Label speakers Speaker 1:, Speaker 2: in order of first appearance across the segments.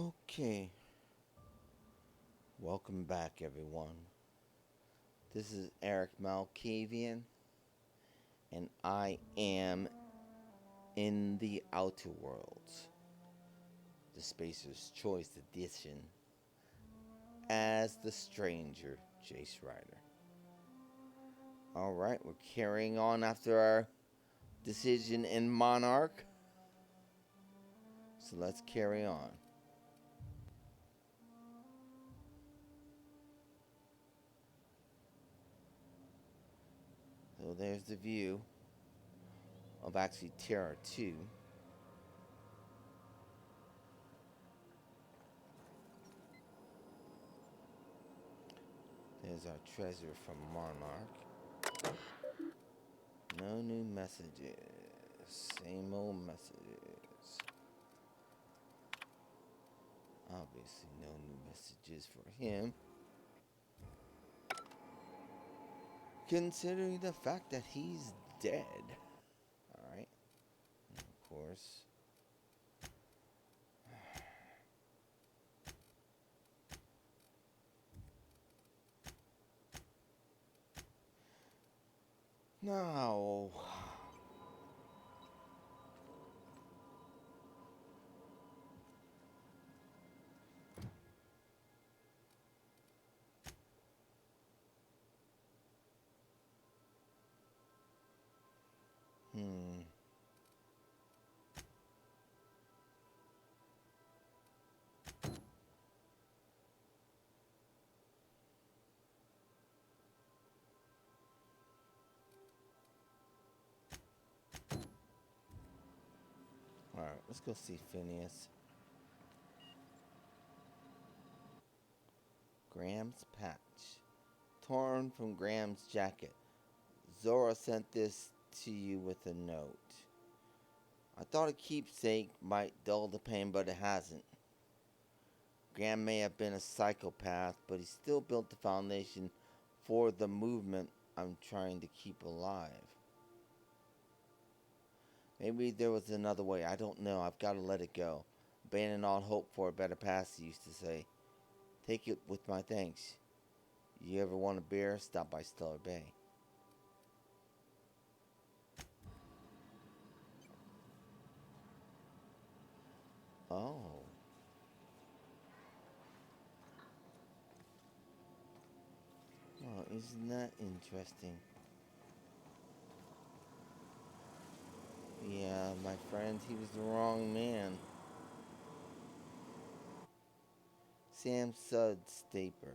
Speaker 1: Okay, welcome back, everyone. This is Erik Malkavian, and I am in the Outer Worlds, the Spacer's Choice Edition, as the stranger, Jace Ryder. Alright, we're carrying on after our decision in Monarch, so let's carry on. So there's the view of actually Terra 2. There's our treasure from Monarch. No new messages. Same old messages. Obviously no new messages for him. Considering the fact that he's dead. Alright. Of course. Now. Alright, let's go see Phineas. Graham's patch. Torn from Graham's jacket. Zora sent this to you with a note. I thought a keepsake might dull the pain, but it hasn't. Graham may have been a psychopath, but he still built the foundation for the movement I'm trying to keep alive. Maybe there was another way. I don't know. I've got to let it go. Abandon all hope for a better past, he used to say. Take it with my thanks. You ever want a beer? Stop by Stellar Bay. Oh. Oh, isn't that interesting? Yeah, my friend, he was the wrong man. Sam Sud Staper.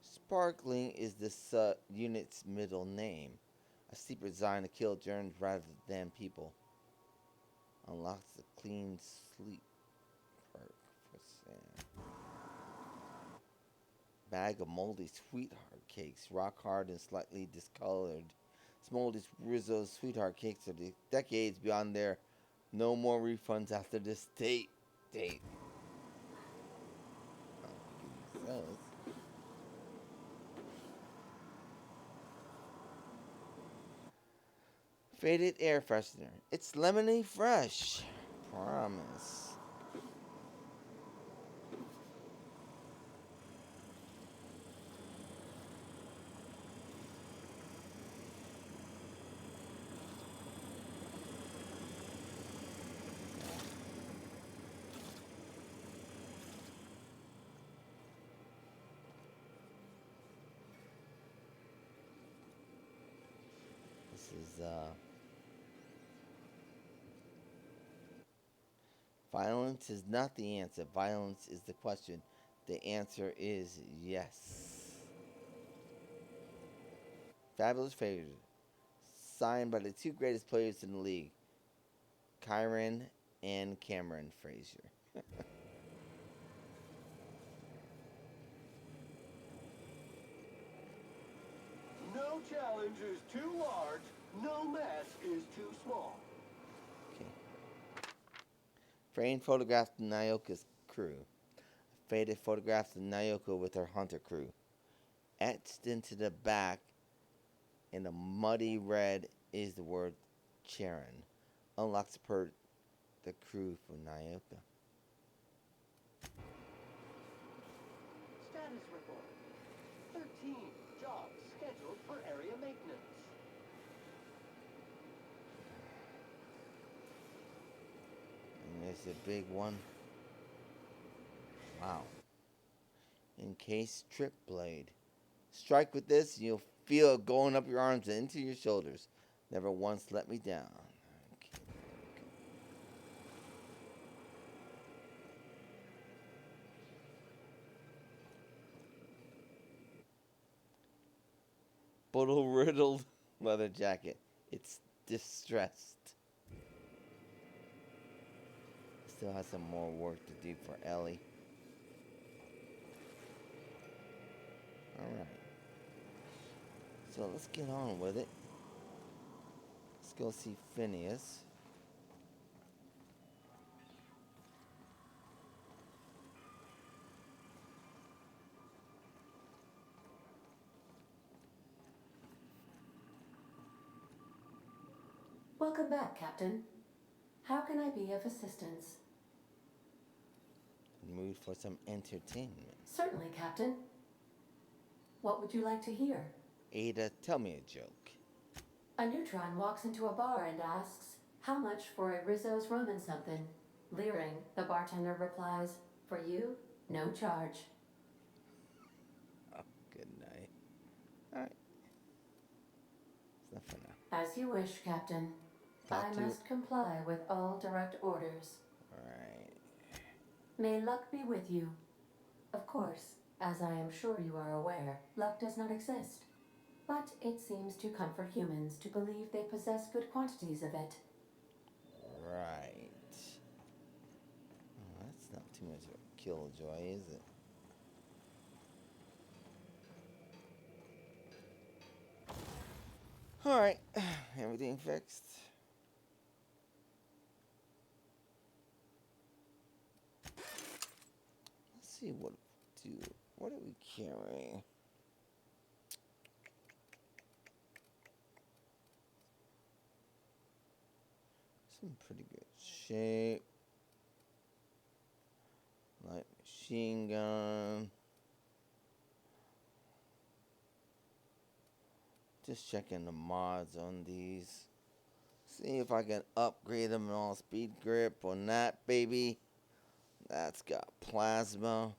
Speaker 1: Sparkling is the unit's middle name. A sleeper designed to kill germs rather than people. Unlocks the clean sleep perk for Sam. Bag of moldy sweetheart cakes, rock hard and slightly discolored. Smoldy Rizzo's sweetheart cakes are decades beyond their no more refunds after this date. Oh, those. Faded air freshener. It's lemony fresh. Promise. This is violence is not the answer. Violence is the question. The answer is yes. Fabulous favors. Signed by the two greatest players in the league, Kyron and Cameron Frazier.
Speaker 2: No challenge is too large, no mess is too small.
Speaker 1: Okay. Framed photographed Nyoka's crew. Faded photographed of Nyoka with her hunter crew. Etched into the back in a muddy red is the word Charon. Unlocks the crew for Nyoka.
Speaker 2: Status report. 13 jobs scheduled for area maintenance.
Speaker 1: And there's a big one. Wow. Encased trip blade. Strike with this, and you'll feel it going up your arms and into your shoulders. Never once let me down. Okay. Bullet riddled leather jacket. It's distressed. Still has some more work to do for Elie. Alright. So let's get on with it. Let's go see Phineas.
Speaker 3: Welcome back, Captain. How can I be of assistance?
Speaker 1: Mood for some entertainment.
Speaker 3: Certainly, Captain. What would you like to hear?
Speaker 1: Ada, tell me a joke.
Speaker 3: A neutron walks into a bar and asks, "How much for a Rizzo's rum and something?" Leering, the bartender replies, "For you, no charge."
Speaker 1: Oh, good night. Alright. It's not for now.
Speaker 3: As you wish, Captain.
Speaker 1: Talk
Speaker 3: I
Speaker 1: to you.
Speaker 3: must comply with all direct orders.
Speaker 1: Alright.
Speaker 3: May luck be with you. Of course, as I am sure you are aware, luck does not exist. But it seems to comfort humans to believe they possess good quantities of it.
Speaker 1: Right. Oh, that's not too much of a killjoy, is it? Alright. Everything fixed. Let's see what are we carrying? It's in pretty good shape. Light machine gun. Just checking the mods on these. See if I can upgrade them in all speed grip on that baby. That's got plasma.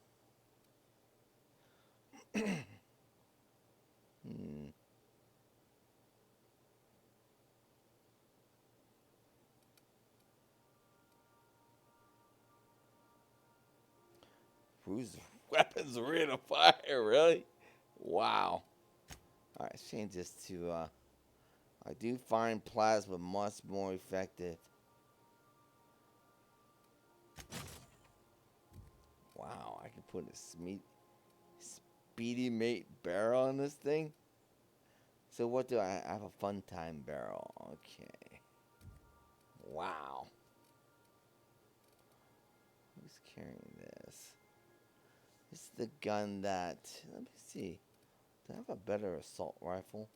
Speaker 1: Whose weapons rate of fire, really? Wow. Alright, let's change this to, I do find plasma much more effective. Wow, I can put a speedy mate barrel on this thing? So what do I have? A fun time barrel. Okay. Wow. Who's carrying this? This is the gun that, let me see. Do I have a better assault rifle?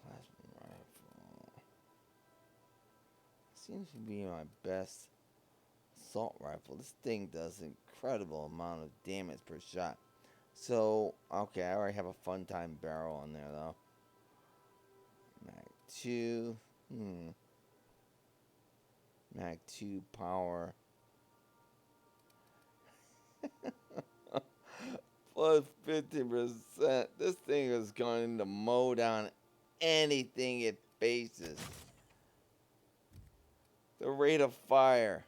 Speaker 1: Plasma rifle. Seems to be my best assault rifle. This thing does an incredible amount of damage per shot. So, okay, I already have a fun time barrel on there though. Mag 2. Mag 2 power. Plus 50%. This thing is going to mow down anything it faces. The rate of fire.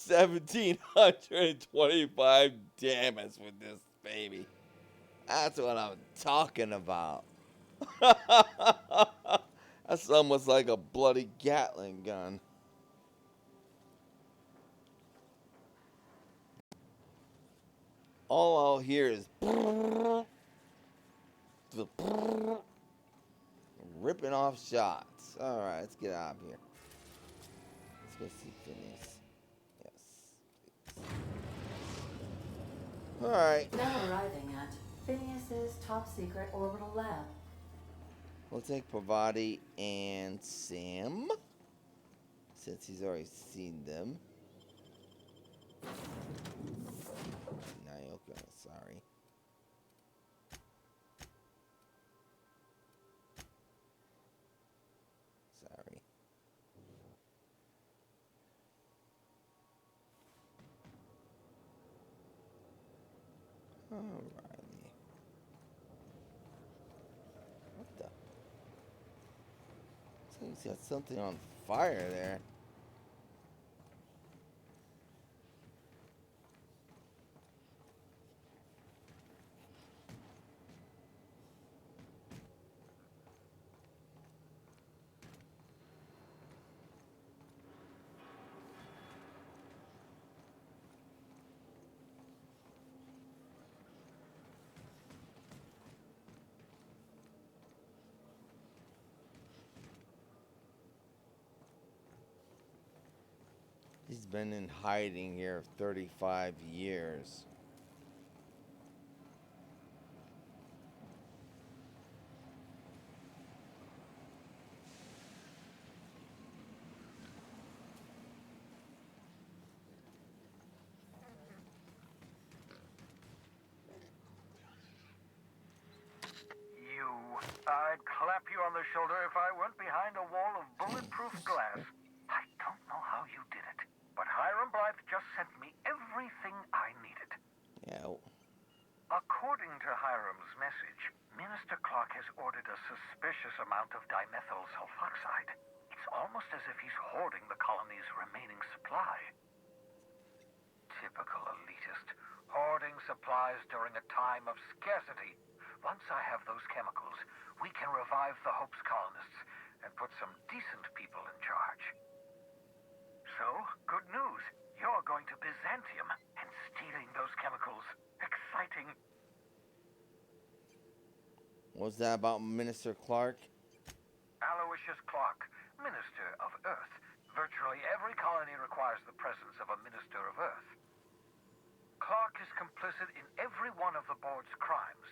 Speaker 1: 1,725 damage with this baby. That's what I'm talking about. That's almost like a bloody Gatling gun. All I'll hear is ripping off shots. Alright, let's get out of here. Let's go see Phineas. Yes. Alright.
Speaker 3: Now arriving at Phineas's top secret orbital lab.
Speaker 1: We'll take Parvati and Sam, since he's already seen them. Naoka, sorry. Sorry. Alrighty. What the? He's got something on fire there. He's been in hiding here 35 years.
Speaker 4: I'd clap you on the shoulder if I weren't behind a wall of bulletproof glass. I don't know how you did it, but Hiram Blythe just sent me everything I needed.
Speaker 1: Yeah.
Speaker 4: According to Hiram's message, Minister Clark has ordered a suspicious amount of dimethyl sulfoxide. It's almost as if he's hoarding the colony's remaining supply. Typical elitist, hoarding supplies during a time of scarcity. Once I have those chemicals, we can revive the Hope's colonists and put some decent people in charge. So, good news. You're going to Byzantium and stealing those chemicals. Exciting.
Speaker 1: What was that about Minister Clark?
Speaker 4: Aloysius Clark, Minister of Earth. Virtually every colony requires the presence of a Minister of Earth. Clark is complicit in every one of the board's crimes.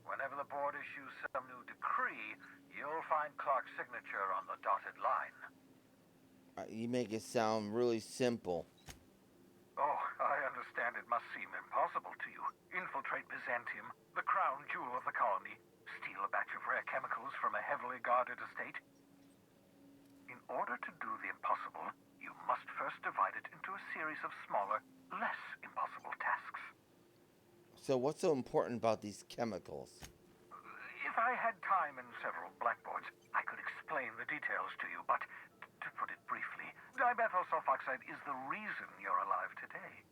Speaker 4: Whenever the board issues some new decree, you'll find Clark's signature on the dotted line.
Speaker 1: You make it sound really simple.
Speaker 4: Oh, I understand it must seem impossible to you. Infiltrate Byzantium, the crown jewel of the colony, steal a batch of rare chemicals from a heavily guarded estate. In order to do the impossible, you must first divide it into a series of smaller, less impossible tasks.
Speaker 1: So what's so important about these chemicals?
Speaker 4: If I had time and several blackboards, I could explain the details to you, but to put it briefly, dimethyl sulfoxide is the reason you're alive today.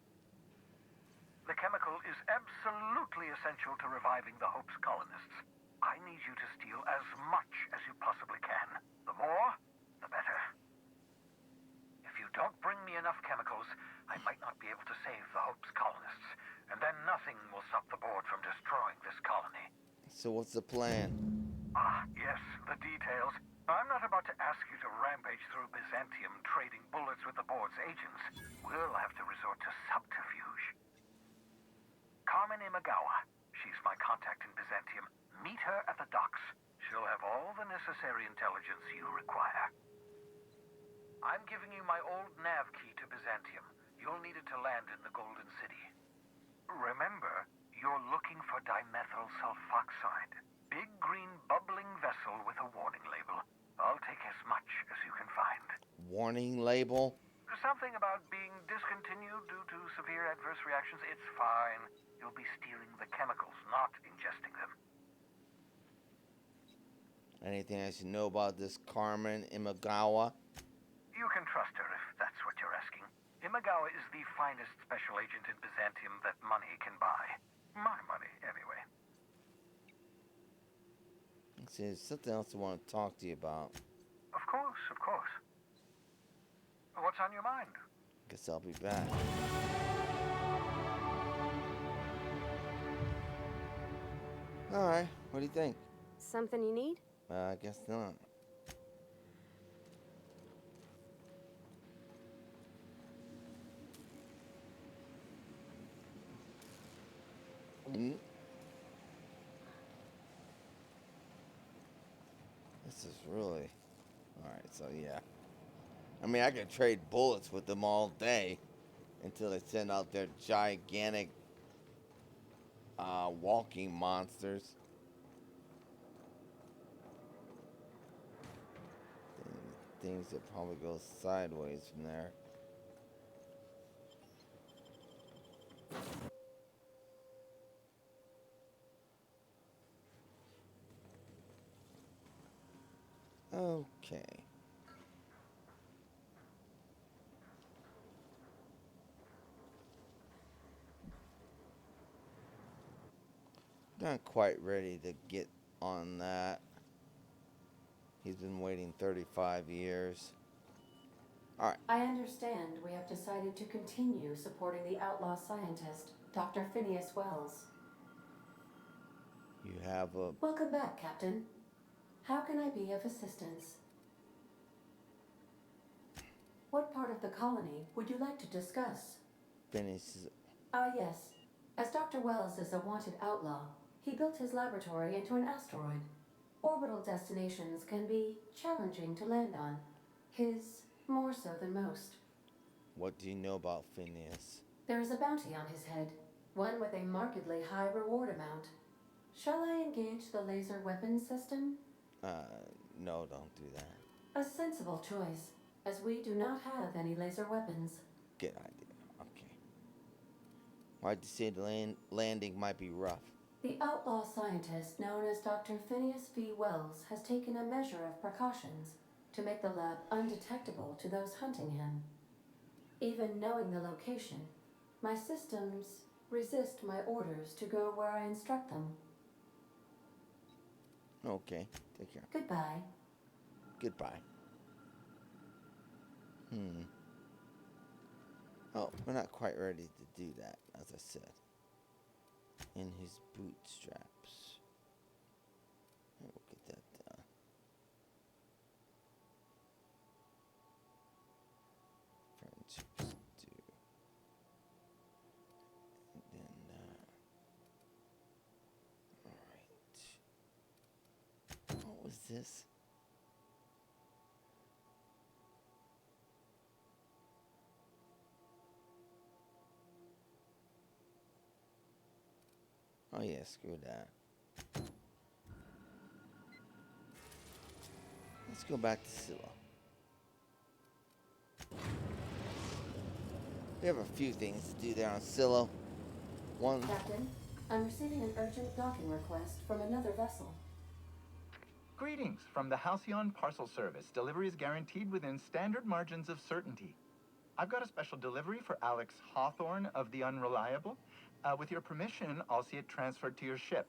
Speaker 4: The chemical is absolutely essential to reviving the Hope's colonists. I need you to steal as much as you possibly can. The more, the better. If you don't bring me enough chemicals, I might not be able to save the Hope's colonists. And then nothing will stop the board from destroying this colony.
Speaker 1: So what's the plan?
Speaker 4: Ah, yes, the details. I'm not about to ask you to rampage through Byzantium trading bullets with the board's agents. We'll have to resort to subterfuge. Carmen Imagawa. She's my contact in Byzantium. Meet her at the docks. She'll have all the necessary intelligence you require. I'm giving you my old nav key to Byzantium. You'll need it to land in the Golden City. Remember, you're looking for dimethyl sulfoxide. Big green bubbling vessel with a warning label. I'll take as much as you can find.
Speaker 1: Warning label?
Speaker 4: Something about being discontinued due to severe adverse reactions. It's fine. You'll be stealing the chemicals, not ingesting them.
Speaker 1: Anything I should know about this Carmen Imagawa?
Speaker 4: You can trust her if that's what you're asking. Imagawa is the finest special agent in Byzantium that money can buy. My money, anyway.
Speaker 1: See, there's something else I want to talk to you about.
Speaker 4: Of course, of course. What's on your mind?
Speaker 1: Guess I'll be back. Alright, what do you think?
Speaker 5: Something you need?
Speaker 1: I guess not. This is really... Alright, so yeah. I mean, I could trade bullets with them all day. until they send out their gigantic walking monsters. Things that probably go sideways from there. Okay. Not quite ready to get on that. He's been waiting 35 years. Alright.
Speaker 3: I understand we have decided to continue supporting the outlaw scientist, Dr. Phineas Wells.
Speaker 1: You have a...
Speaker 3: Welcome back, Captain. How can I be of assistance? What part of the colony would you like to discuss?
Speaker 1: Phineas.
Speaker 3: Yes. As Dr. Wells is a wanted outlaw, he built his laboratory into an asteroid. Orbital destinations can be challenging to land on. His more so than most.
Speaker 1: What do you know about Phineas?
Speaker 3: There is a bounty on his head, one with a markedly high reward amount. Shall I engage the laser weapons system?
Speaker 1: No, don't do that.
Speaker 3: A sensible choice, as we do not have any laser weapons.
Speaker 1: Good idea. Okay. Why'd you say the landing might be rough?
Speaker 3: The outlaw scientist known as Dr. Phineas V. Wells has taken a measure of precautions to make the lab undetectable to those hunting him. Even knowing the location, my systems resist my orders to go where I instruct them.
Speaker 1: Okay, take care.
Speaker 3: Goodbye.
Speaker 1: Goodbye. Oh, we're not quite ready to do that, as I said. In his bootstraps. We'll get that done. Friendships do. And then, alright. What was this? Oh yeah, screw that. Let's go back to Scylla. We have a few things to do there on Scylla. One...
Speaker 3: Captain, I'm receiving an urgent docking request from another vessel.
Speaker 5: Greetings from the Halcyon Parcel Service. Delivery is guaranteed within standard margins of certainty. I've got a special delivery for Alex Hawthorne of the Unreliable. With your permission, I'll see it transferred to your ship.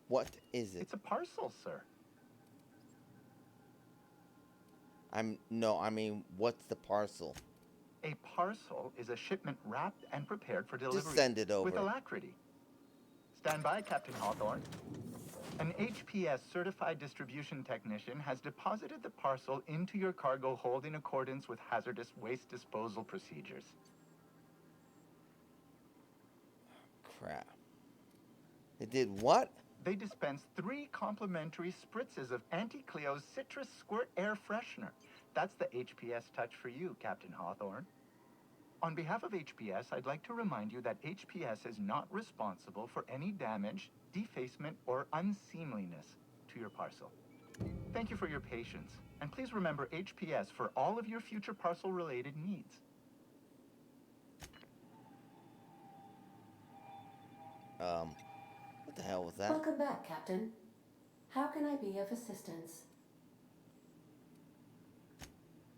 Speaker 1: What is it?
Speaker 5: It's a parcel, sir.
Speaker 1: I mean, what's the parcel?
Speaker 5: A parcel is a shipment wrapped and prepared for delivery.
Speaker 1: Just send it over.
Speaker 5: With alacrity. Stand by, Captain Hawthorne. An HPS certified distribution technician has deposited the parcel into your cargo hold in accordance with hazardous waste disposal procedures.
Speaker 1: Crap. It did what?
Speaker 5: They dispensed 3 complimentary spritzes of Anti-Cleo's Citrus Squirt Air Freshener. That's the HPS touch for you, Captain Hawthorne. On behalf of HPS, I'd like to remind you that HPS is not responsible for any damage, defacement, or unseemliness to your parcel. Thank you for your patience, and please remember HPS for all of your future parcel-related needs.
Speaker 1: What the hell was that?
Speaker 3: Welcome back, Captain. How can I be of assistance?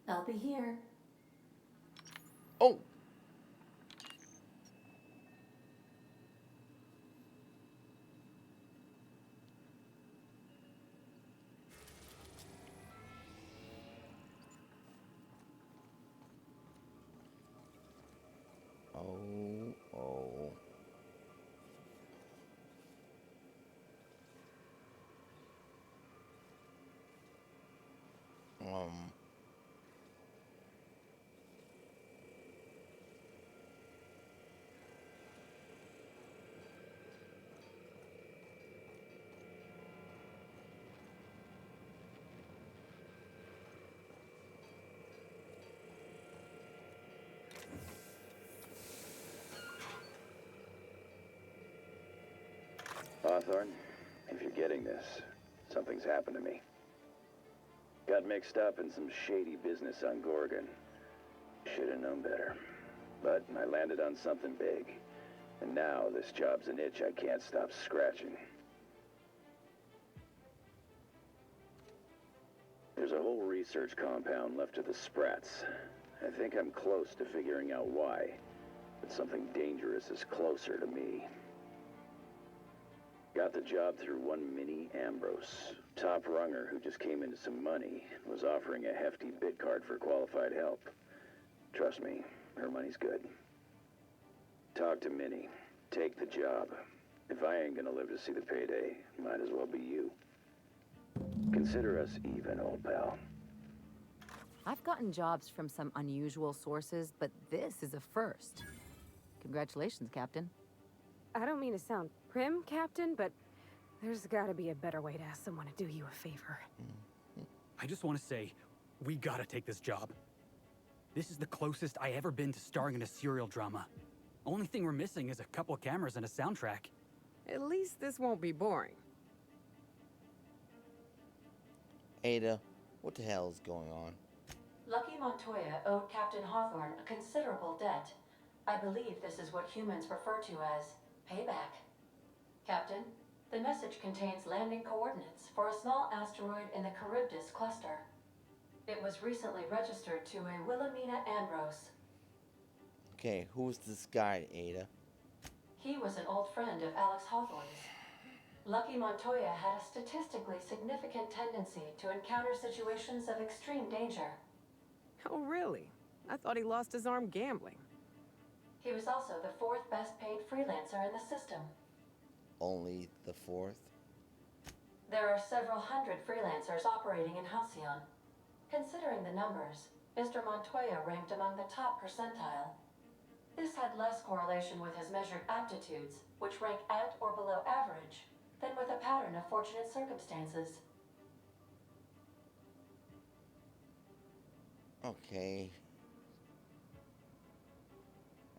Speaker 3: I'll be here.
Speaker 1: Oh! Oh.
Speaker 6: Hawthorne, if you're getting this, something's happened to me. Got mixed up in some shady business on Gorgon. Should have known better. But I landed on something big. And now this job's an itch I can't stop scratching. There's a whole research compound left of the Sprats. I think I'm close to figuring out why. But something dangerous is closer to me. Got the job through one Minnie Ambrose. Top runger who just came into some money, was offering a hefty bid card for qualified help. Trust me, her money's good. Talk to Minnie. Take the job. If I ain't gonna live to see the payday, might as well be you. Consider us even, old pal.
Speaker 7: I've gotten jobs from some unusual sources, but this is a first. Congratulations, Captain.
Speaker 8: I don't mean to sound prim, Captain, but there's gotta be a better way to ask someone to do you a favor.
Speaker 9: I just want to say, we gotta take this job. This is the closest I ever been to starring in a serial drama. Only thing we're missing is a couple cameras and a soundtrack.
Speaker 8: At least this won't be boring.
Speaker 1: Ada, what the hell is going on?
Speaker 3: Lucky Montoya owed Captain Hawthorne a considerable debt. I believe this is what humans refer to as payback. Captain, the message contains landing coordinates for a small asteroid in the Charybdis cluster. It was recently registered to a Wilhelmina Ambrose.
Speaker 1: Okay, who's this guy, Ada?
Speaker 3: He was an old friend of Alex Hawthorne's. Lucky Montoya had a statistically significant tendency to encounter situations of extreme danger.
Speaker 8: Oh, really? I thought he lost his arm gambling.
Speaker 3: He was also the fourth best paid freelancer in the system.
Speaker 1: Only the fourth?
Speaker 3: There are several hundred freelancers operating in Halcyon. Considering the numbers, Mr. Montoya ranked among the top percentile. This had less correlation with his measured aptitudes, which rank at or below average, than with a pattern of fortunate circumstances.
Speaker 1: Okay.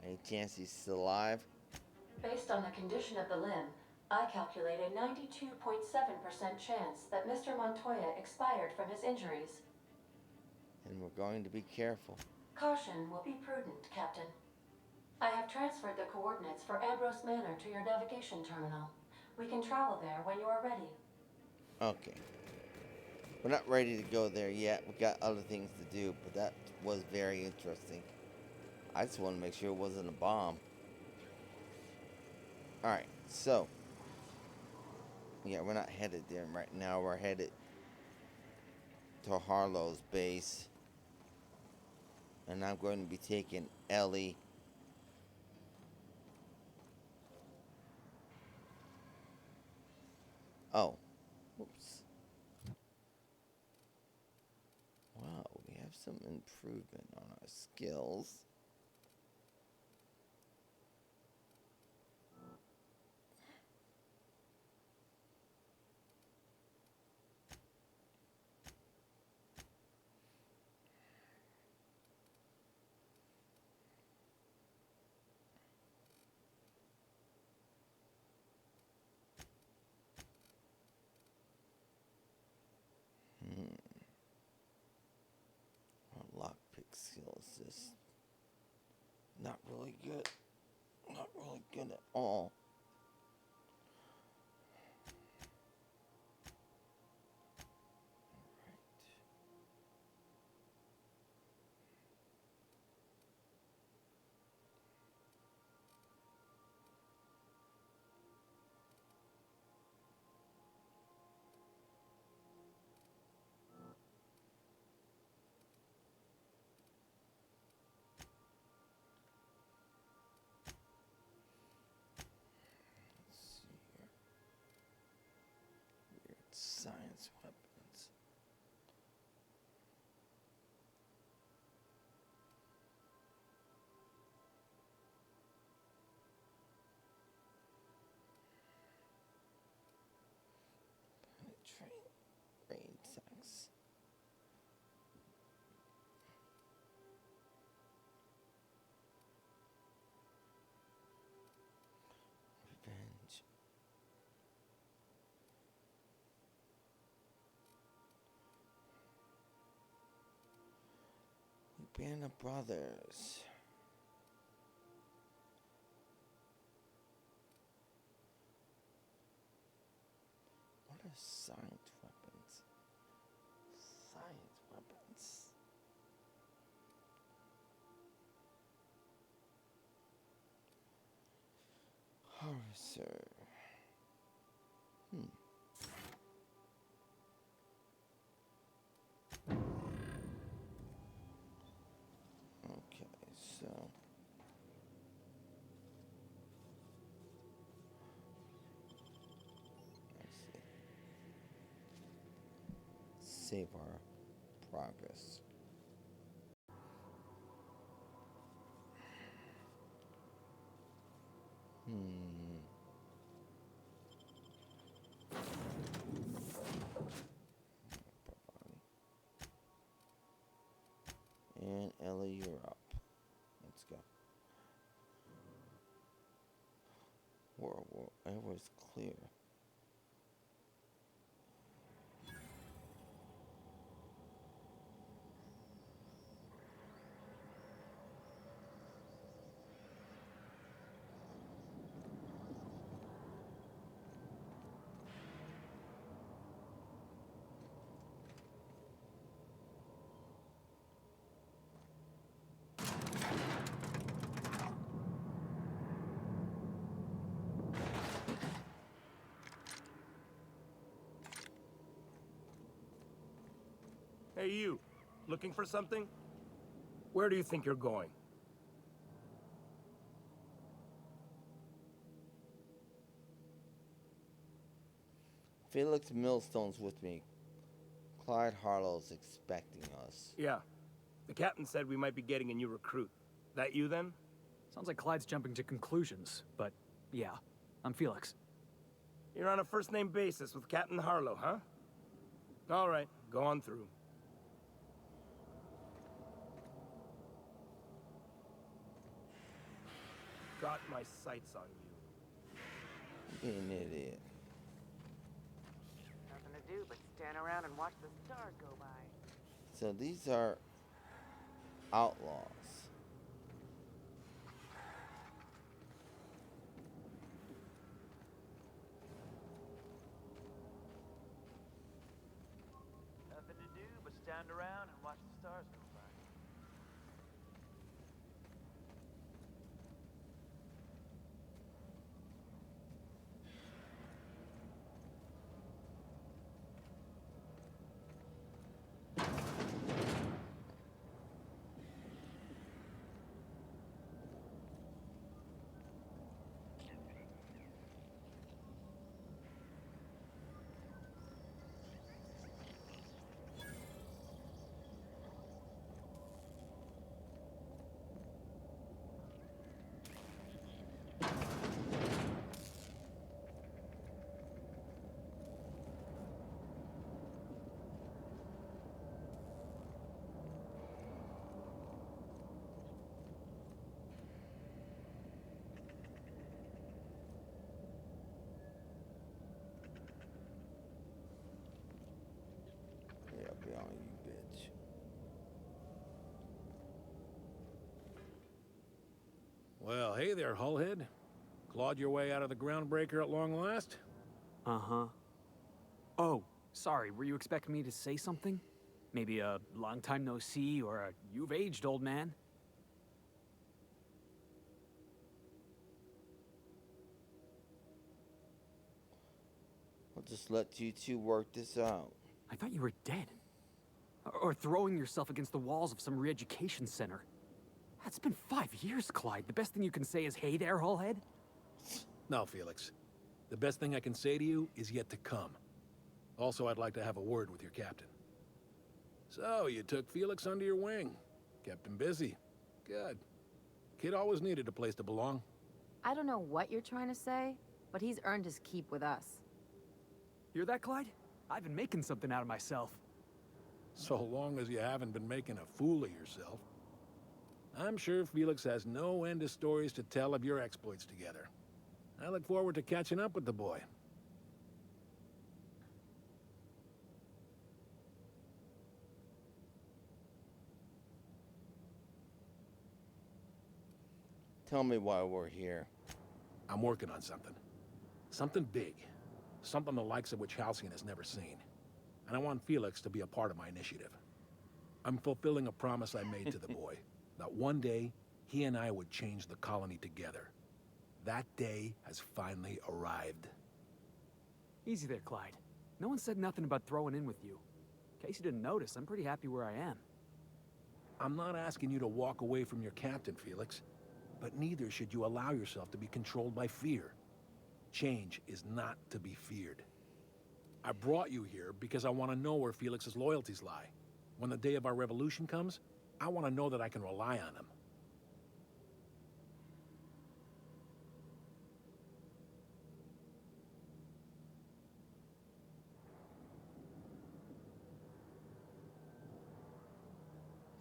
Speaker 1: Any chance he's still alive?
Speaker 3: Based on the condition of the limb, I calculate a 92.7% chance that Mr. Montoya expired from his injuries.
Speaker 1: And we're going to be careful.
Speaker 3: Caution will be prudent, Captain. I have transferred the coordinates for Ambrose Manor to your navigation terminal. We can travel there when you are ready.
Speaker 1: Okay. We're not ready to go there yet. We got other things to do, but that was very interesting. I just want to make sure it wasn't a bomb. Alright, so. Yeah, we're not headed there right now. We're headed to Harlow's base. And I'm going to be taking Elie. Oh. Whoops. Wow, we have some improvement on our skills. What lockpick skill is this? Band of Brothers. What are science weapons? Science weapons. Harvester. Okay, so let's see. Save our progress. Parvati. And Elie, you're up. Let's go. Wherever is clear.
Speaker 10: Hey, you. Looking for something? Where do you think you're going?
Speaker 1: Felix Millstone's with me. Clyde Harlow's expecting us.
Speaker 10: Yeah. The captain said we might be getting a new recruit. That you, then?
Speaker 9: Sounds like Clyde's jumping to conclusions, but yeah, I'm Felix.
Speaker 10: You're on a first-name basis with Captain Harlow, huh? All right, go on through. Got my sights on you.
Speaker 1: Being an idiot.
Speaker 11: Nothing to do but stand around and watch the stars go by.
Speaker 1: So these are outlaws.
Speaker 11: Nothing to do but stand around and watch the stars go by.
Speaker 1: Yeah, be on you, bitch.
Speaker 12: Well, hey there, Hullhead. Clawed your way out of the Groundbreaker at long last?
Speaker 9: Uh-huh. Oh, sorry, were you expecting me to say something? Maybe a long time no see, or a you've aged, old man?
Speaker 1: I'll just let you two work this out.
Speaker 9: I thought you were dead. Or throwing yourself against the walls of some re-education center. It's been 5 years, Clyde. The best thing you can say is, hey there, Hullhead?
Speaker 12: No, Felix. The best thing I can say to you is yet to come. Also, I'd like to have a word with your captain. So, you took Felix under your wing. Kept him busy. Good. Kid always needed a place to belong.
Speaker 7: I don't know what you're trying to say, but he's earned his keep with us.
Speaker 9: Hear that, Clyde? I've been making something out of myself.
Speaker 12: So long as you haven't been making a fool of yourself. I'm sure Felix has no end of stories to tell of your exploits together. I look forward to catching up with the boy.
Speaker 1: Tell me why we're here.
Speaker 12: I'm working on something. Something big. Something the likes of which Halcyon has never seen. And I want Felix to be a part of my initiative. I'm fulfilling a promise I made to the boy. That one day, he and I would change the colony together. That day has finally arrived.
Speaker 9: Easy there, Clyde. No one said nothing about throwing in with you. In case you didn't notice, I'm pretty happy where I am.
Speaker 12: I'm not asking you to walk away from your captain, Felix. But neither should you allow yourself to be controlled by fear. Change is not to be feared. I brought you here because I want to know where Felix's loyalties lie. When the day of our revolution comes, I want to know that I can rely on him.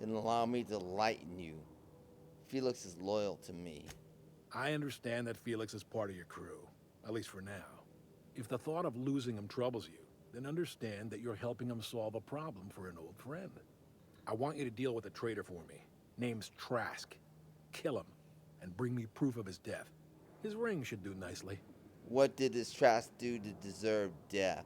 Speaker 1: Then allow me to lighten you. Felix is loyal to me.
Speaker 12: I understand that Felix is part of your crew, at least for now. If the thought of losing him troubles you, then understand that you're helping him solve a problem for an old friend. I want you to deal with a traitor for me. Name's Trask. Kill him, and bring me proof of his death. His ring should do nicely.
Speaker 1: What did this Trask do to deserve death?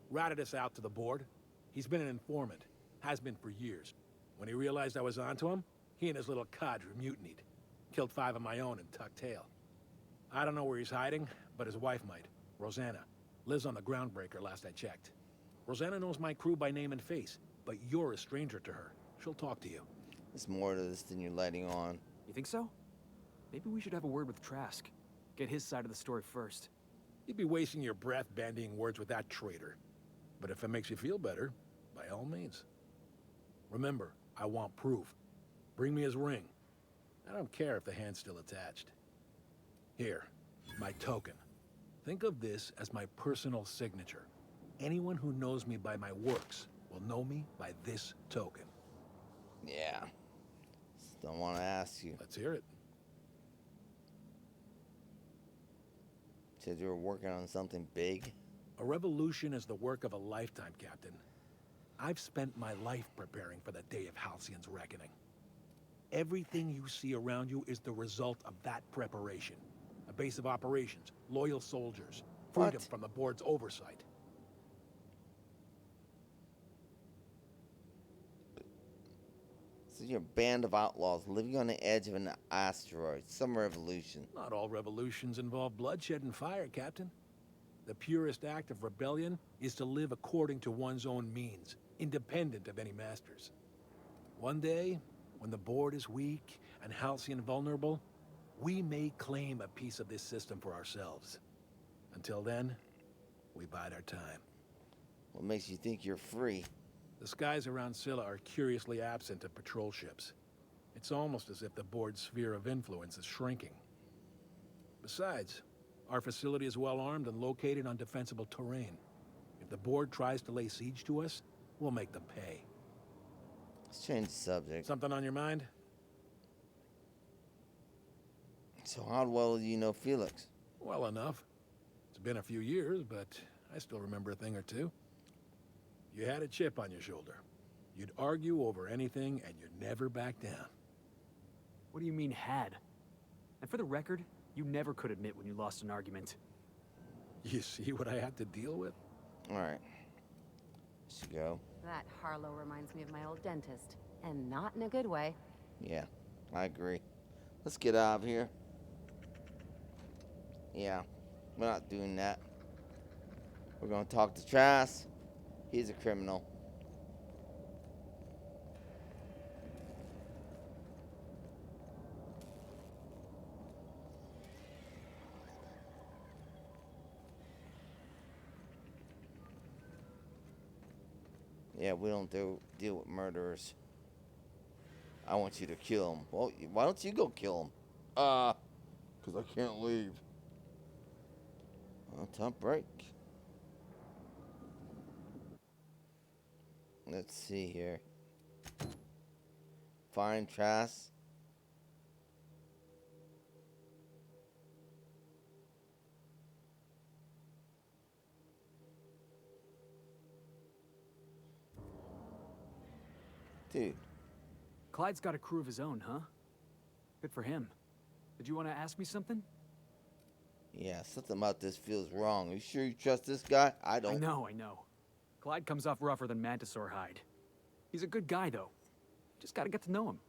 Speaker 12: Ratted us out to the board. He's been an informant. Has been for years. When he realized I was onto him, he and his little cadre mutinied. Killed 5 of my own and tucked tail. I don't know where he's hiding, but his wife might. Rosanna. Lives on the Groundbreaker last I checked. Rosanna knows my crew by name and face, but you're a stranger to her. She'll talk to you.
Speaker 1: There's more to this than you're letting on.
Speaker 9: You think so? Maybe we should have a word with Trask. Get his side of the story first.
Speaker 12: You'd be wasting your breath bandying words with that traitor. But if it makes you feel better, by all means. Remember, I want proof. Bring me his ring. I don't care if the hand's still attached. Here, my token. Think of this as my personal signature. Anyone who knows me by my works will know me by this token.
Speaker 1: Yeah. Just don't want to ask you.
Speaker 12: Let's hear it.
Speaker 1: Said you were working on something big?
Speaker 12: A revolution is the work of a lifetime, Captain. I've spent my life preparing for the day of Halcyon's reckoning. Everything you see around you is the result of that preparation. A base of operations, loyal soldiers, freedom from the board's oversight.
Speaker 1: So you're a band of outlaws living on the edge of an asteroid. Some revolution.
Speaker 12: Not all revolutions involve bloodshed and fire, Captain. The purest act of rebellion is to live according to one's own means, independent of any masters. One day, when the board is weak and Halcyon vulnerable, we may claim a piece of this system for ourselves. Until then, we bide our time.
Speaker 1: What makes you think you're free?
Speaker 12: The skies around Scylla are curiously absent of patrol ships. It's almost as if the board's sphere of influence is shrinking. Besides, our facility is well armed and located on defensible terrain. If the board tries to lay siege to us, we'll make them pay.
Speaker 1: Let's change the subject.
Speaker 12: Something on your mind?
Speaker 1: So how well do you know Felix?
Speaker 12: Well enough. It's been a few years, but I still remember a thing or two. You had a chip on your shoulder. You'd argue over anything, and you'd never back down.
Speaker 9: What do you mean, had? And for the record, you never could admit when you lost an argument.
Speaker 12: You see what I had to deal with?
Speaker 1: Alright. Let's go.
Speaker 7: That Harlow reminds me of my old dentist. And not in a good way.
Speaker 1: Yeah, I agree. Let's get out of here. Yeah, we're not doing that. We're gonna talk to Trask. He's a criminal. Yeah, we don't deal with murderers. I want you to kill him. Well, why don't you go kill him? 'Cause I can't leave. Well, tough break. Let's see here. Find Trask. Dude.
Speaker 9: Clyde's got a crew of his own, huh? Good for him. Did you want to ask me something?
Speaker 1: Yeah, something about this feels wrong. You sure you trust this guy? I don't.
Speaker 9: I know. Clyde comes off rougher than Mantisaur hide. He's a good guy, though. Just gotta get to know him.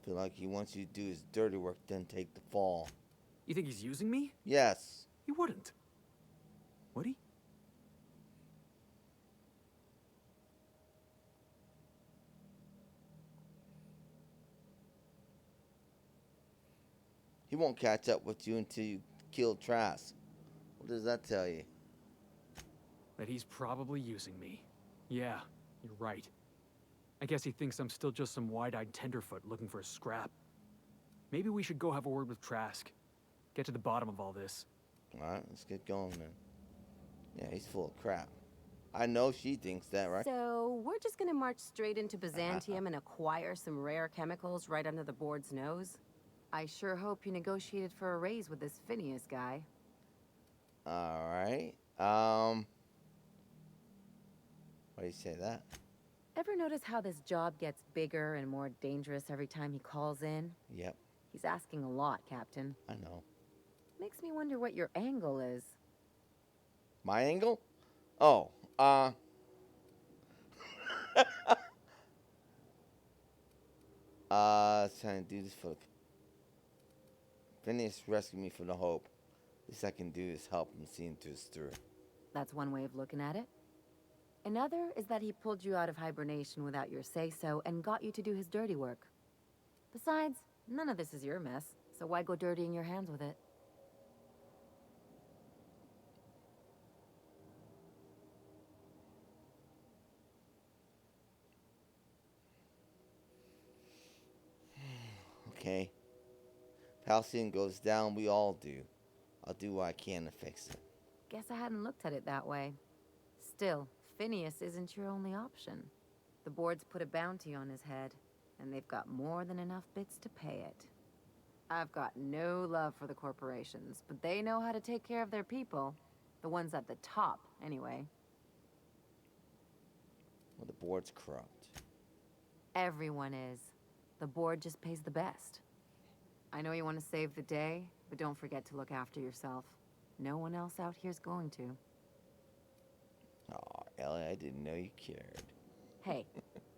Speaker 1: Feel like he wants you to do his dirty work, then take the fall.
Speaker 9: You think he's using me?
Speaker 1: Yes.
Speaker 9: He wouldn't. Would he?
Speaker 1: He won't catch up with you until you kill Trask. What does that tell you?
Speaker 9: That he's probably using me. Yeah, you're right. I guess he thinks I'm still just some wide-eyed tenderfoot looking for a scrap. Maybe we should go have a word with Trask. Get to the bottom of all this.
Speaker 1: Alright, let's get going then. Yeah, he's full of crap. I know she thinks that, right?
Speaker 7: So, we're just gonna march straight into Byzantium and acquire some rare chemicals right under the board's nose? I sure hope you negotiated for a raise with this Phineas guy.
Speaker 1: Alright. Why do you say that?
Speaker 7: Ever notice how this job gets bigger and more dangerous every time he calls in?
Speaker 1: Yep,
Speaker 7: He's asking a lot, Captain.
Speaker 1: I know.
Speaker 7: Makes me wonder what your angle is.
Speaker 1: My angle? Oh, trying to do this for Phineas rescued me from the Hope. Least I can do is help him see him through.
Speaker 7: That's one way of looking at it. Another is that he pulled you out of hibernation without your say-so and got you to do his dirty work. Besides, none of this is your mess, so why go dirtying your hands with it?
Speaker 1: Okay. If Halcyon goes down, we all do. I'll do what I can to fix it.
Speaker 7: Guess I hadn't looked at it that way. Still, Phineas isn't your only option. The board's put a bounty on his head, and they've got more than enough bits to pay it. I've got no love for the corporations, but they know how to take care of their people. The ones at the top, anyway.
Speaker 1: Well, the board's corrupt.
Speaker 7: Everyone is. The board just pays the best. I know you want to save the day, but don't forget to look after yourself. No one else out here's going to.
Speaker 1: Oh, Elie, I didn't know you cared.
Speaker 7: Hey,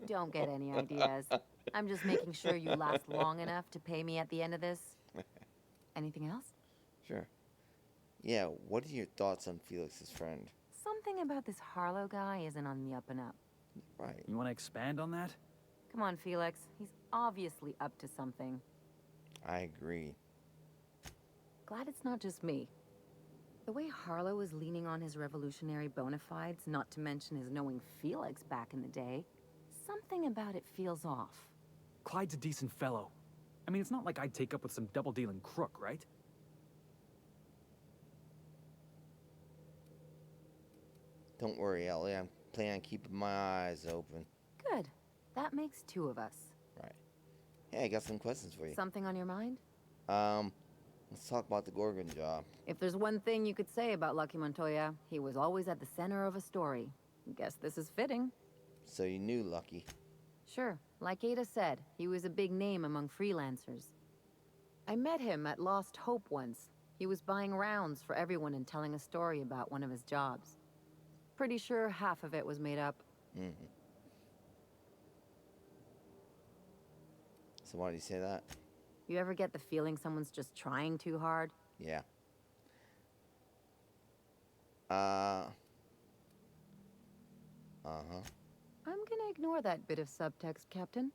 Speaker 7: don't get any ideas. I'm just making sure you last long enough to pay me at the end of this. Anything else?
Speaker 1: Sure. Yeah, what are your thoughts on Felix's friend?
Speaker 7: Something about this Harlow guy isn't on the up and up.
Speaker 1: Right.
Speaker 9: You want to expand on that?
Speaker 7: Come on, Felix. He's obviously up to something.
Speaker 1: I agree.
Speaker 7: Glad it's not just me. The way Harlow is leaning on his revolutionary bona fides, not to mention his knowing Felix back in the day, something about it feels off.
Speaker 9: Clyde's a decent fellow. I mean, it's not like I'd take up with some double-dealing crook, right?
Speaker 1: Don't worry, Elie. I'm planning on keeping my eyes open.
Speaker 7: Good. That makes two of us.
Speaker 1: Right. Hey, I got some questions for you.
Speaker 7: Something on your mind?
Speaker 1: Let's talk about the Gorgon job.
Speaker 7: If there's one thing you could say about Lucky Montoya, he was always at the center of a story. Guess this is fitting.
Speaker 1: So you knew Lucky.
Speaker 7: Sure. Like Ada said, he was a big name among freelancers. I met him at Lost Hope once. He was buying rounds for everyone and telling a story about one of his jobs. Pretty sure half of it was made up.
Speaker 1: Mm-hmm. So why do you say that?
Speaker 7: You ever get the feeling someone's just trying too hard?
Speaker 1: Yeah. Uh-huh.
Speaker 7: I'm gonna ignore that bit of subtext, Captain.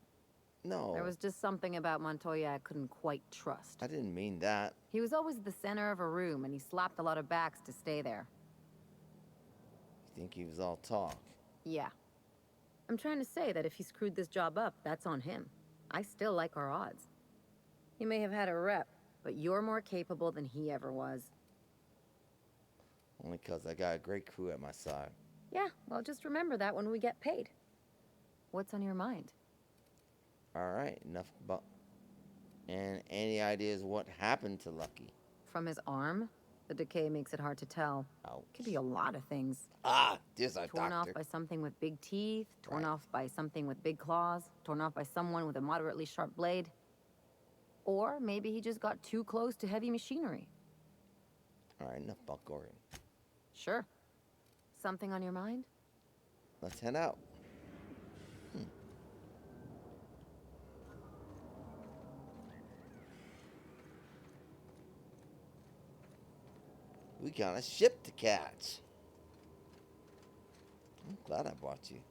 Speaker 1: No.
Speaker 7: There was just something about Montoya I couldn't quite trust.
Speaker 1: I didn't mean that.
Speaker 7: He was always the center of a room, and he slapped a lot of backs to stay there.
Speaker 1: You think he was all talk?
Speaker 7: Yeah. I'm trying to say that if he screwed this job up, that's on him. I still like our odds. He may have had a rep, but you're more capable than he ever was.
Speaker 1: Only 'cause I got a great crew at my side.
Speaker 7: Yeah, well, just remember that when we get paid. What's on your mind?
Speaker 1: Alright, enough about... And any ideas what happened to Lucky?
Speaker 7: From his arm? The decay makes it hard to tell.
Speaker 1: Ouch.
Speaker 7: Could be a lot of things.
Speaker 1: Ah, there's our
Speaker 7: Torn
Speaker 1: doctor.
Speaker 7: off by something with big teeth, torn
Speaker 1: Right.
Speaker 7: off by something with big claws, torn off by someone with a moderately sharp blade. Or maybe he just got too close to heavy machinery.
Speaker 1: Alright, enough about Gorgon.
Speaker 7: Sure. Something on your mind?
Speaker 1: Let's head out. We got a ship to catch. I'm glad I brought you.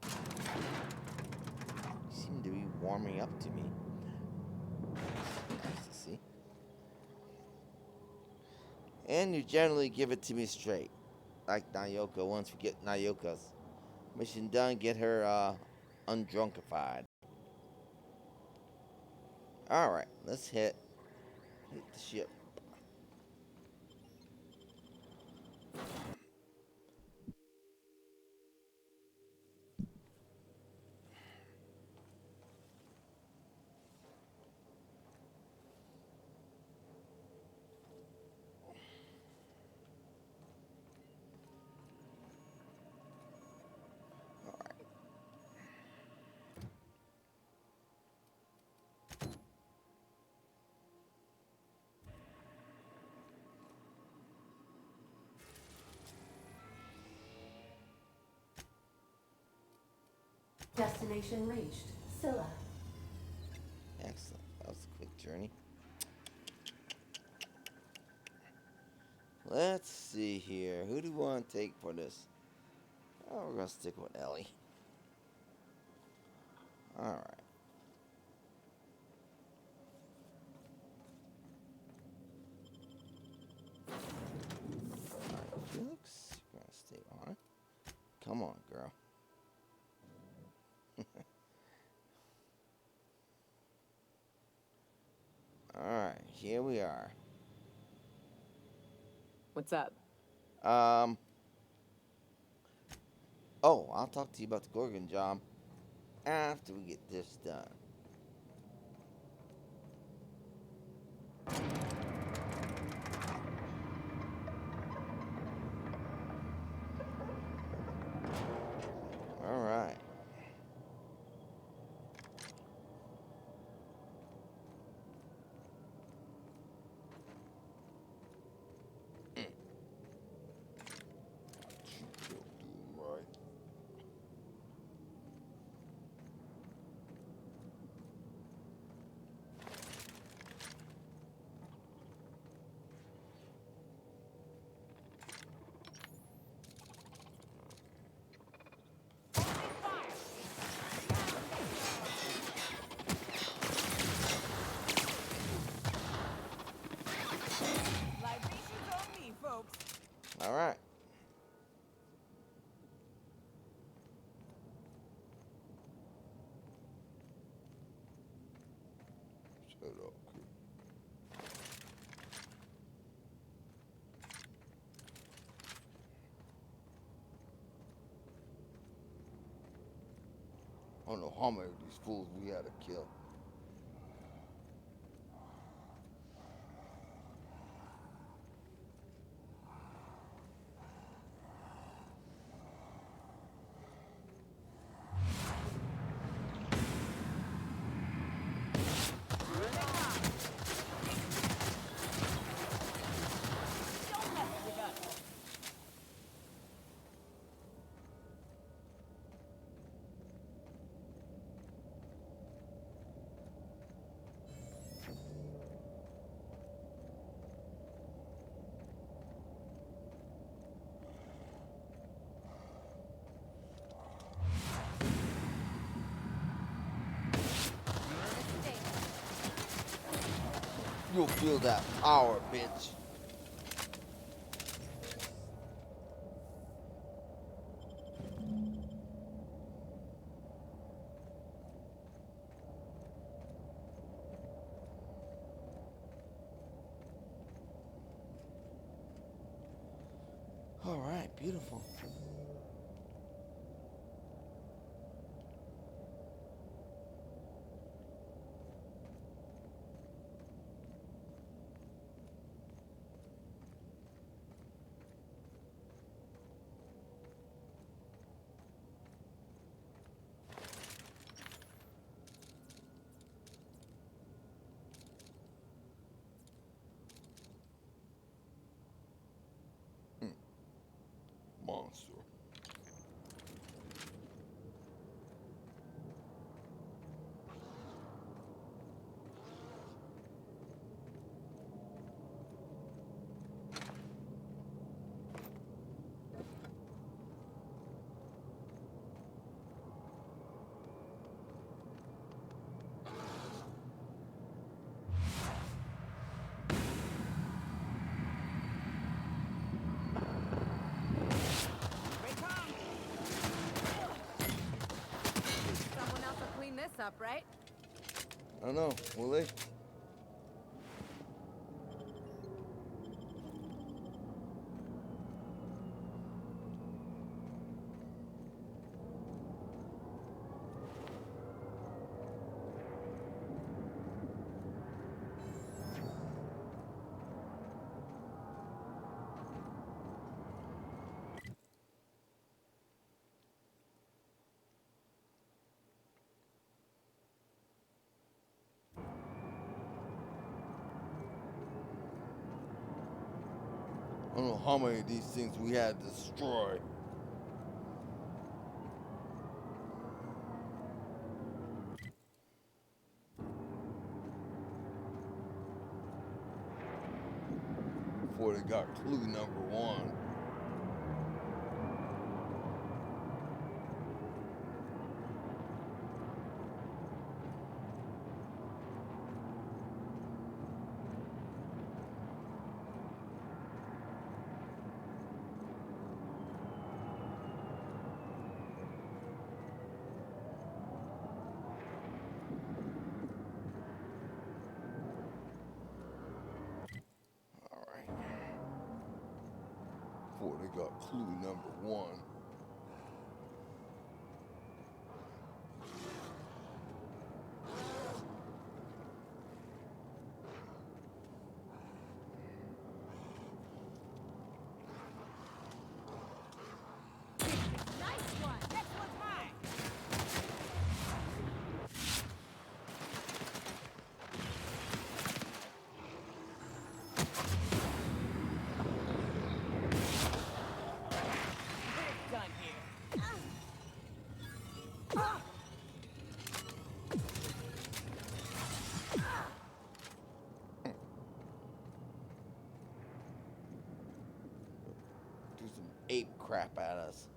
Speaker 1: You seem to be warming up to me. Nice to see. And you generally give it to me straight. Like Nayoka. Once we get Nayoka's mission done, get her undrunkified. Alright, let's hit the ship.
Speaker 3: Destination reached. Scylla.
Speaker 1: Excellent. That was a quick journey. Let's see here. Who do we want to take for this? Oh, we're going to stick with Elie. Alright. Alright, Felix. You're going to stay on. Come on, girl. Alright, here we are.
Speaker 13: What's up?
Speaker 1: Oh, I'll talk to you about the Gorgon job after we get this done. Alright. Alright. Shut up, kid. I don't know how many of these fools we had to kill. You'll feel that power, bitch. All right, beautiful.
Speaker 7: up, right?
Speaker 1: I don't know. Will they? I don't know how many of these things we had to destroy. Before they got clue number one. Before they got clue number one.
Speaker 7: Nice one! Next one's mine!
Speaker 11: Done here.
Speaker 1: Do some ape crap at us.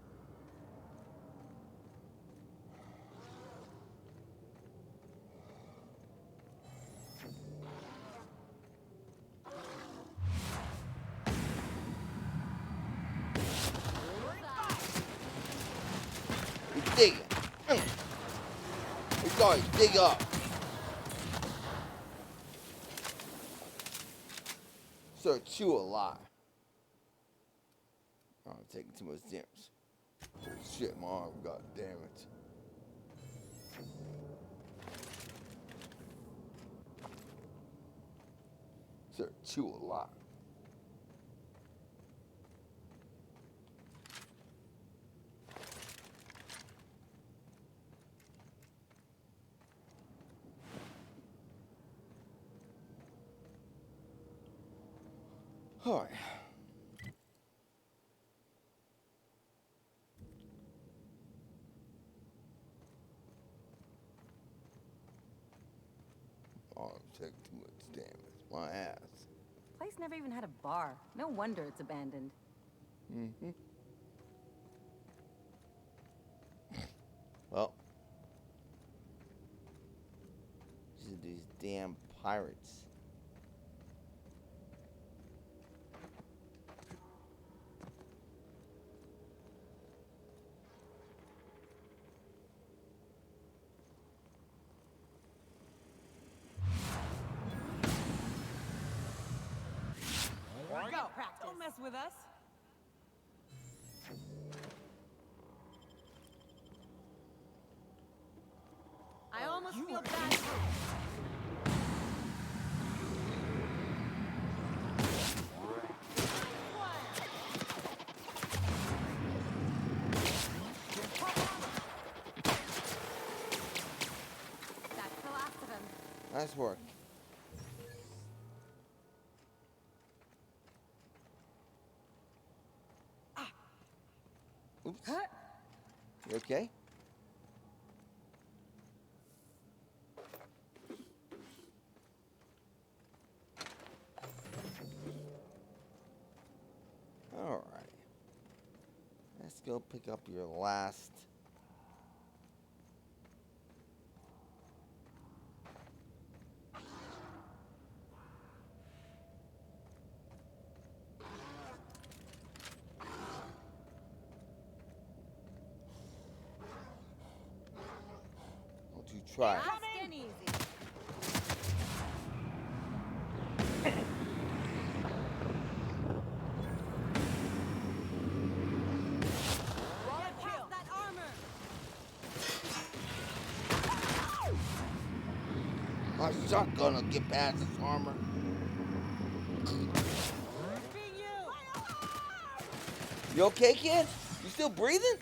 Speaker 1: We digging. We gotta dig up. Search you alive. Oh, I'm taking too much damage. Oh shit, my arm got damaged. Search you alive. All right. Oh, I'm taking too much damage. My ass.
Speaker 7: Place never even had a bar. No wonder it's abandoned.
Speaker 1: Mm-hmm. Well. These damn pirates.
Speaker 11: Go, practice. Don't mess with us.
Speaker 7: I almost feel bad for That's the last of him.
Speaker 1: Nice work. Oops. You okay? All right. Let's go pick up your last. Don't you Try it.
Speaker 7: Fast and easy.
Speaker 8: Get past that armor!
Speaker 1: My shotgun will get past this armor. You okay, kid? You still breathing?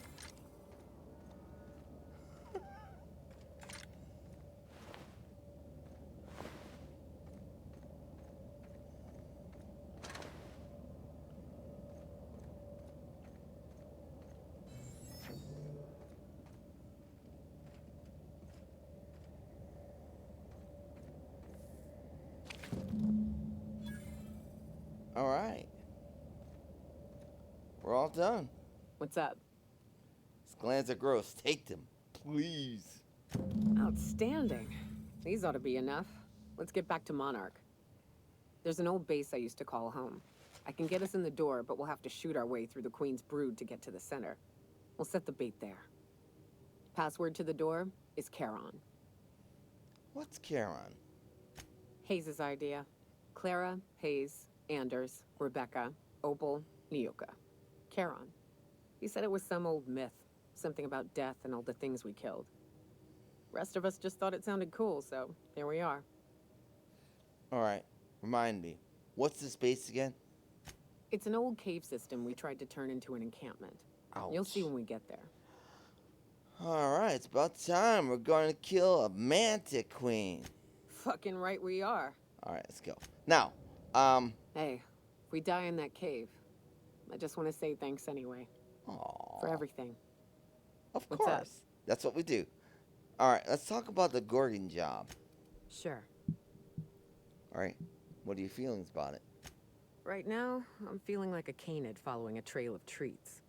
Speaker 1: All right. We're all done.
Speaker 8: What's up?
Speaker 1: These glands are gross. Take them, please.
Speaker 8: Outstanding. These ought to be enough. Let's get back to Monarch. There's an old base I used to call home. I can get us in the door, but we'll have to shoot our way through the Queen's brood to get to the center. We'll set the bait there. Password to the door is Charon.
Speaker 1: What's Charon?
Speaker 8: Hayes' idea. Clara, Hayes, Anders, Rebecca, Opal, Nyoka. Charon. He said it was some old myth. Something about death and all the things we killed. Rest of us just thought it sounded cool, so here we are.
Speaker 1: All right. Remind me. What's this base again?
Speaker 8: It's an old cave system we tried to turn into an encampment.
Speaker 1: Ouch.
Speaker 8: You'll see when we get there.
Speaker 1: All right. It's about time. We're going to kill a mantic queen.
Speaker 8: Fucking right we are.
Speaker 1: All right. Let's go. Now,
Speaker 8: Hey, if we die in that cave, I just want to say thanks anyway.
Speaker 1: Aw.
Speaker 8: For everything.
Speaker 1: Of
Speaker 8: What's
Speaker 1: course.
Speaker 8: up?
Speaker 1: That's what we do. All right. Let's talk about the Gorgon job.
Speaker 8: Sure.
Speaker 1: All right. What are your feelings about it?
Speaker 8: Right now, I'm feeling like a canid following a trail of treats.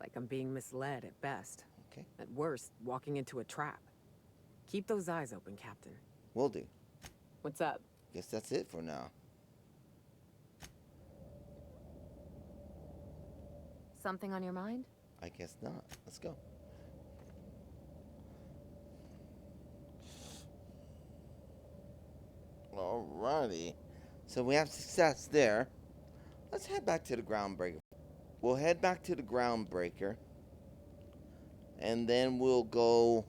Speaker 8: Like I'm being misled at best.
Speaker 1: Okay.
Speaker 8: At worst, walking into a trap. Keep those eyes open, Captain.
Speaker 1: Will do.
Speaker 8: What's up?
Speaker 1: Guess that's it for now.
Speaker 7: Something on your mind?
Speaker 1: I guess not. Let's go. Alrighty. So we have success there. Let's head back to the Groundbreaker. We'll head back to the Groundbreaker. And then we'll go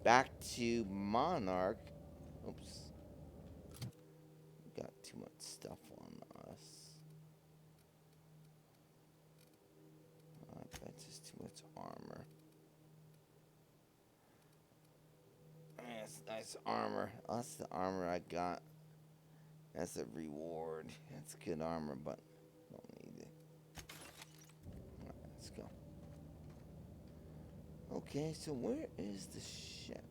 Speaker 1: back to Monarch. Oops. We got too much stuff on us. I bet it's too much armor. That's nice armor. That's the armor I got. That's a reward. That's good armor, but don't need it. Alright, let's go. Okay, so where is the ship?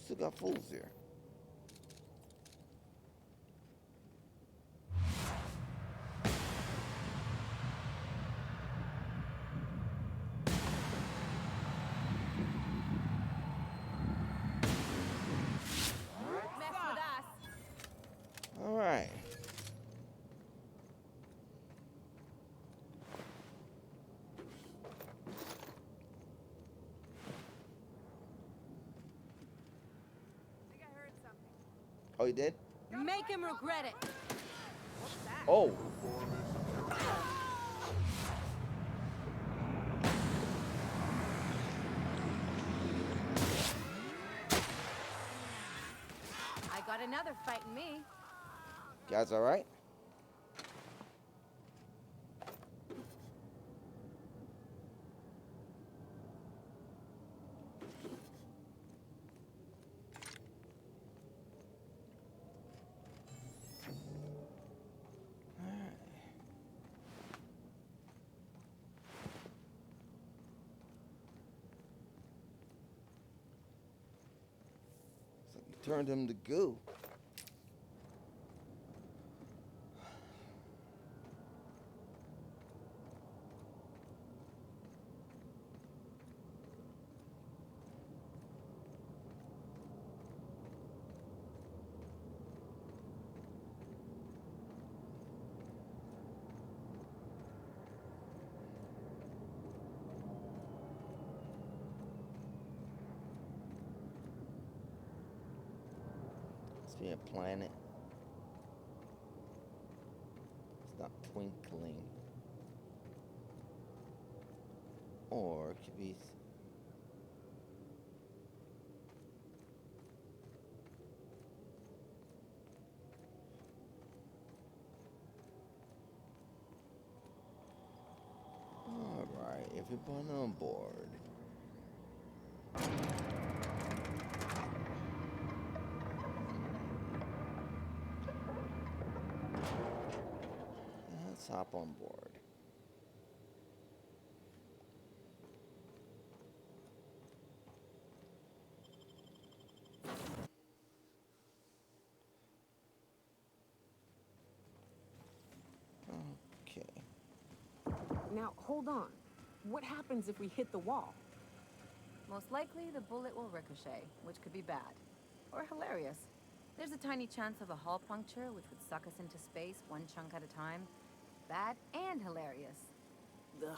Speaker 1: Still got fools here. Alright. Oh, you did?
Speaker 7: Make him regret it.
Speaker 1: Oh.
Speaker 7: I got another fighting me.
Speaker 1: Guys, alright? Turned him to goo. Must be a planet. It's not twinkling. Or it could be... Alright, everyone on board. Let's hop on board. Okay.
Speaker 8: Now, hold on. What happens if we hit the wall?
Speaker 7: Most likely, the bullet will ricochet, which could be bad. Or hilarious. There's a tiny chance of a hull puncture, which would suck us into space one chunk at a time. Bad and hilarious.
Speaker 8: Ugh.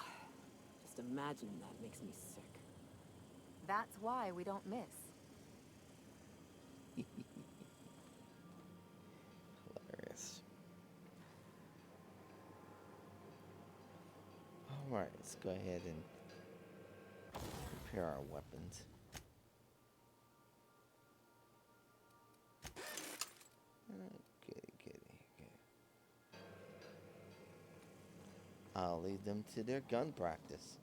Speaker 8: Just imagining that makes me sick.
Speaker 7: That's why we don't miss.
Speaker 1: Hilarious. Alright, let's go ahead and prepare our weapons. Good. I'll leave them to their gun practice.